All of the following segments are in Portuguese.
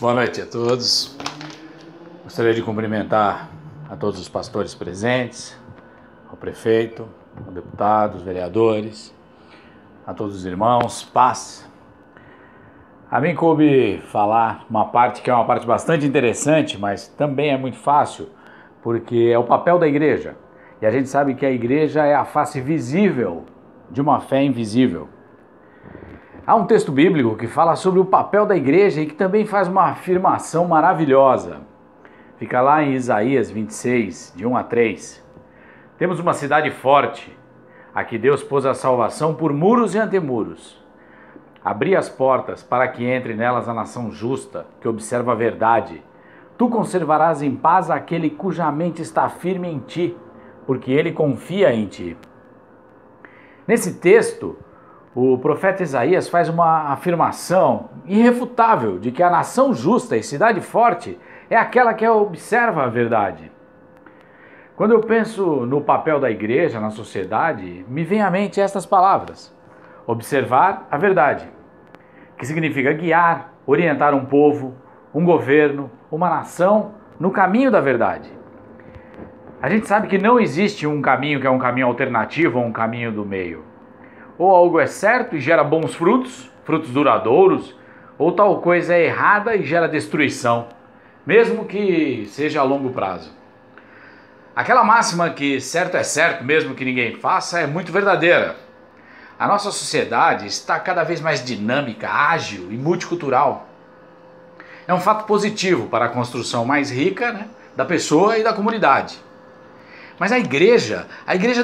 Boa noite a todos. Gostaria de cumprimentar a todos os pastores presentes, ao prefeito, ao deputado, os vereadores, a todos os irmãos, paz. A mim coube falar uma parte que é uma parte bastante interessante, mas também é muito fácil, porque é o papel da igreja. E a gente sabe que a igreja é a face visível de uma fé invisível. Há um texto bíblico que fala sobre o papel da igreja e que também faz uma afirmação maravilhosa. Fica lá em Isaías 26, de 1 a 3. Temos uma cidade forte, a que Deus pôs a salvação por muros e antemuros. Abri as portas para que entre nelas a nação justa, que observa a verdade. Tu conservarás em paz aquele cuja mente está firme em ti, porque ele confia em ti. Nesse texto, o profeta Isaías faz uma afirmação irrefutável de que a nação justa e cidade forte é aquela que observa a verdade. Quando eu penso no papel da igreja na sociedade, me vem à mente estas palavras: observar a verdade, que significa guiar, orientar um povo, um governo, uma nação no caminho da verdade. A gente sabe que não existe um caminho que é um caminho alternativo ou um caminho do meio. Ou algo é certo e gera bons frutos, frutos duradouros, ou tal coisa é errada e gera destruição, mesmo que seja a longo prazo. Aquela máxima que certo é certo, mesmo que ninguém faça, é muito verdadeira. A nossa sociedade está cada vez mais dinâmica, ágil e multicultural. É um fato positivo para a construção mais rica, da pessoa e da comunidade. Mas a igreja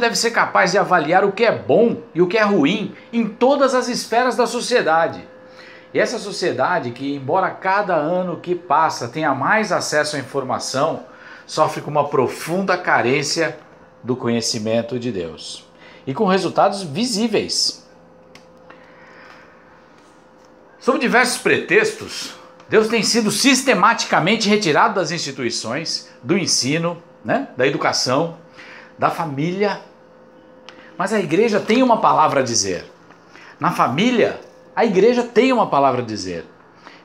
deve ser capaz de avaliar o que é bom e o que é ruim em todas as esferas da sociedade. E essa sociedade que, embora cada ano que passa tenha mais acesso à informação, sofre com uma profunda carência do conhecimento de Deus. E com resultados visíveis. Sob diversos pretextos, Deus tem sido sistematicamente retirado das instituições, do ensino, da educação, da família. Mas a igreja tem uma palavra a dizer. Na família, a igreja tem uma palavra a dizer.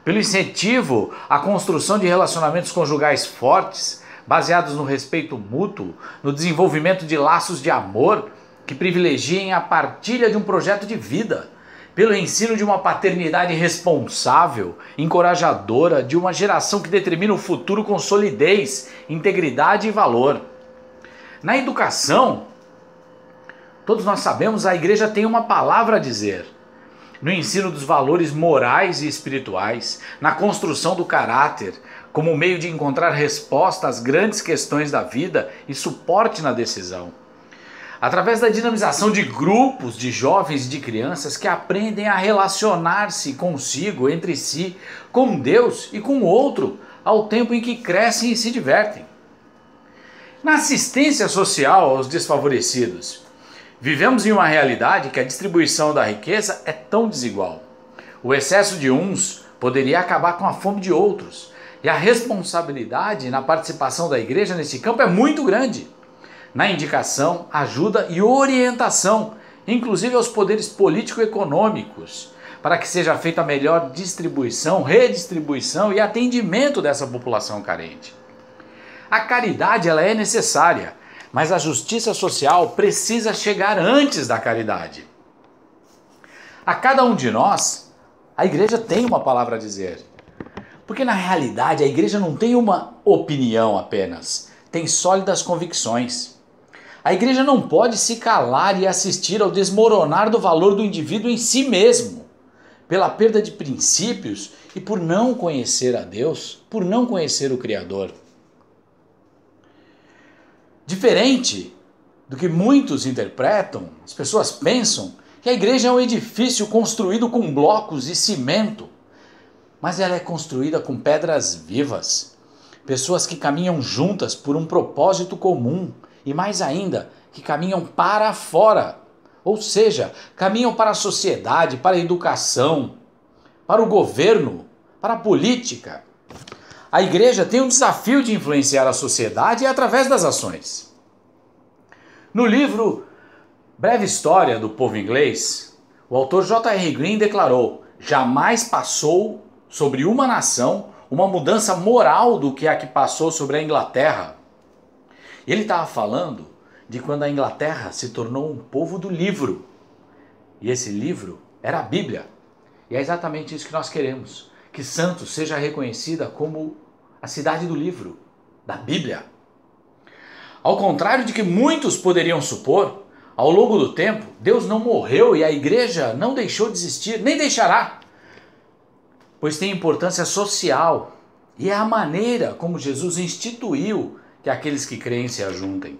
Pelo incentivo à construção de relacionamentos conjugais fortes, baseados no respeito mútuo, no desenvolvimento de laços de amor que privilegiem a partilha de um projeto de vida, pelo ensino de uma paternidade responsável, encorajadora, de uma geração que determina o futuro com solidez, integridade e valor. Na educação, todos nós sabemos, a igreja tem uma palavra a dizer. No ensino dos valores morais e espirituais, na construção do caráter, como meio de encontrar resposta às grandes questões da vida e suporte na decisão. Através da dinamização de grupos de jovens e de crianças que aprendem a relacionar-se consigo, entre si, com Deus e com o outro, ao tempo em que crescem e se divertem. Na assistência social aos desfavorecidos, vivemos em uma realidade que a distribuição da riqueza é tão desigual. O excesso de uns poderia acabar com a fome de outros, e a responsabilidade na participação da igreja nesse campo é muito grande. Na indicação, ajuda e orientação, inclusive aos poderes político-econômicos, para que seja feita a melhor distribuição, redistribuição e atendimento dessa população carente. A caridade ela é necessária, mas a justiça social precisa chegar antes da caridade. A cada um de nós, a igreja tem uma palavra a dizer. Porque na realidade a igreja não tem uma opinião apenas, tem sólidas convicções. A igreja não pode se calar e assistir ao desmoronar do valor do indivíduo em si mesmo, pela perda de princípios e por não conhecer a Deus, por não conhecer o Criador. Diferente do que muitos interpretam, as pessoas pensam que a igreja é um edifício construído com blocos e cimento, mas ela é construída com pedras vivas, pessoas que caminham juntas por um propósito comum, e mais ainda, que caminham para fora, ou seja, caminham para a sociedade, para a educação, para o governo, para a política. A igreja tem um desafio de influenciar a sociedade através das ações. No livro Breve História do Povo Inglês, o autor J.R. Green declarou: jamais passou sobre uma nação uma mudança moral do que a que passou sobre a Inglaterra. E ele estava falando de quando a Inglaterra se tornou um povo do livro. E esse livro era a Bíblia. E é exatamente isso que nós queremos. Que Santos seja reconhecida como a cidade do livro, da Bíblia. Ao contrário de que muitos poderiam supor, ao longo do tempo, Deus não morreu e a igreja não deixou de existir, nem deixará. Pois tem importância social e é a maneira como Jesus instituiu que aqueles que creem se ajuntem.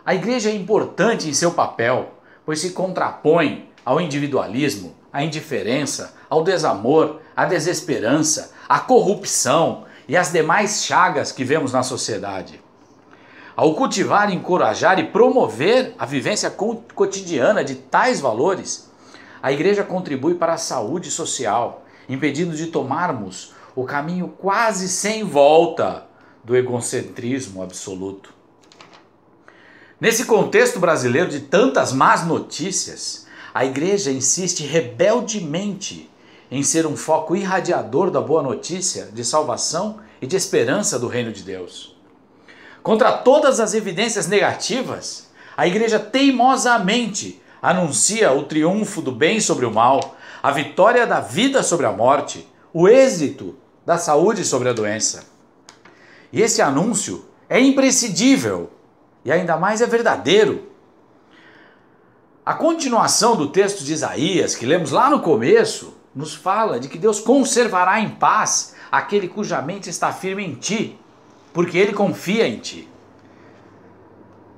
A igreja é importante em seu papel, pois se contrapõe ao individualismo, à indiferença, ao desamor, à desesperança, à corrupção e às demais chagas que vemos na sociedade. Ao cultivar, encorajar e promover a vivência cotidiana de tais valores, a igreja contribui para a saúde social, impedindo de tomarmos o caminho quase sem volta do egocentrismo absoluto. Nesse contexto brasileiro de tantas más notícias, a igreja insiste rebeldemente em ser um foco irradiador da boa notícia de salvação e de esperança do reino de Deus. Contra todas as evidências negativas, a igreja teimosamente anuncia o triunfo do bem sobre o mal, a vitória da vida sobre a morte, o êxito da saúde sobre a doença. E esse anúncio é imprescindível e ainda mais é verdadeiro. A continuação do texto de Isaías, que lemos lá no começo, nos fala de que Deus conservará em paz aquele cuja mente está firme em ti, porque ele confia em ti.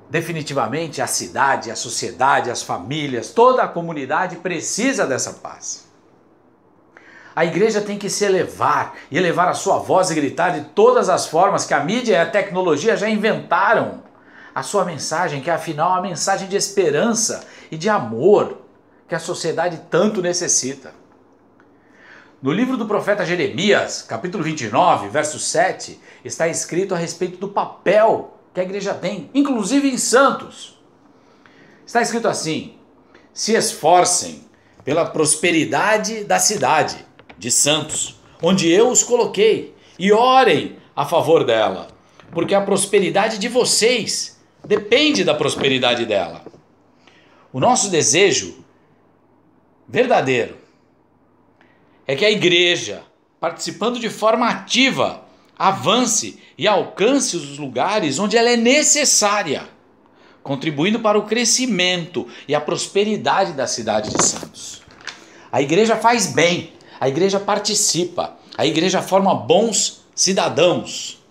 Definitivamente a cidade, a sociedade, as famílias, toda a comunidade precisa dessa paz. A igreja tem que se elevar e elevar a sua voz e gritar de todas as formas que a mídia e a tecnologia já inventaram a sua mensagem, que é afinal a mensagem de esperança e de amor que a sociedade tanto necessita. No livro do profeta Jeremias, capítulo 29, verso 7, está escrito a respeito do papel que a igreja tem, inclusive em Santos. Está escrito assim: se esforcem pela prosperidade da cidade de Santos, onde eu os coloquei, e orem a favor dela, porque a prosperidade de vocês depende da prosperidade dela. O nosso desejo verdadeiro é que a igreja, participando de forma ativa, avance e alcance os lugares onde ela é necessária, contribuindo para o crescimento e a prosperidade da cidade de Santos. A igreja faz bem, a igreja participa, a igreja forma bons cidadãos.